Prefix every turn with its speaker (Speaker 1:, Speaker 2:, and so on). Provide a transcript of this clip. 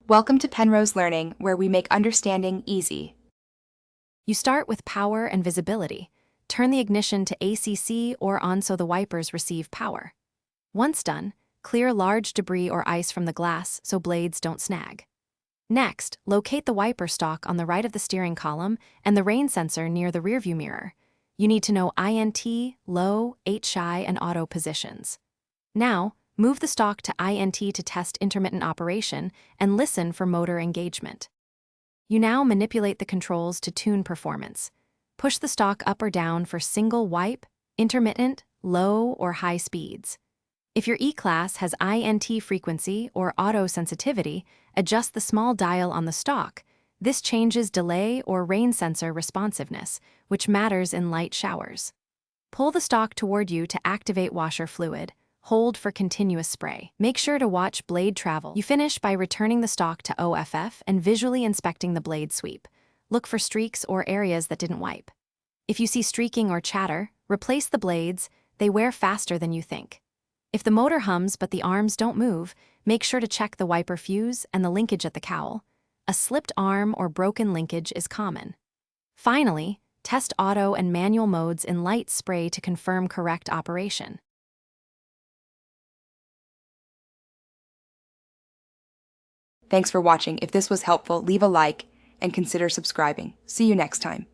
Speaker 1: Welcome to Penrose Learning, where we make understanding easy.
Speaker 2: You start with power and visibility. Turn the ignition to ACC or on so the wipers receive power. Once done, clear large debris or ice from the glass so blades don't snag. Next, locate the wiper stalk on the right of the steering column and the rain sensor near the rearview mirror. You need to know INT, low, HI, and auto positions. Now, move the stalk to INT to test intermittent operation and listen for motor engagement. You now manipulate the controls to tune performance. Push the stalk up or down for single wipe, intermittent, low, or high speeds. If your E-class has INT frequency or auto sensitivity, adjust the small dial on the stalk. This changes delay or rain sensor responsiveness, which matters in light showers. Pull the stalk toward you to activate washer fluid. Hold for continuous spray. Make sure to watch blade travel. You finish by returning the stalk to OFF and visually inspecting the blade sweep. Look for streaks or areas that didn't wipe. If you see streaking or chatter, replace the blades. They wear faster than you think. If the motor hums but the arms don't move, make sure to check the wiper fuse and the linkage at the cowl. A slipped arm or broken linkage is common. Finally, test auto and manual modes in light spray to confirm correct operation.
Speaker 1: Thanks for watching. If this was helpful, leave a like and consider subscribing. See you next time.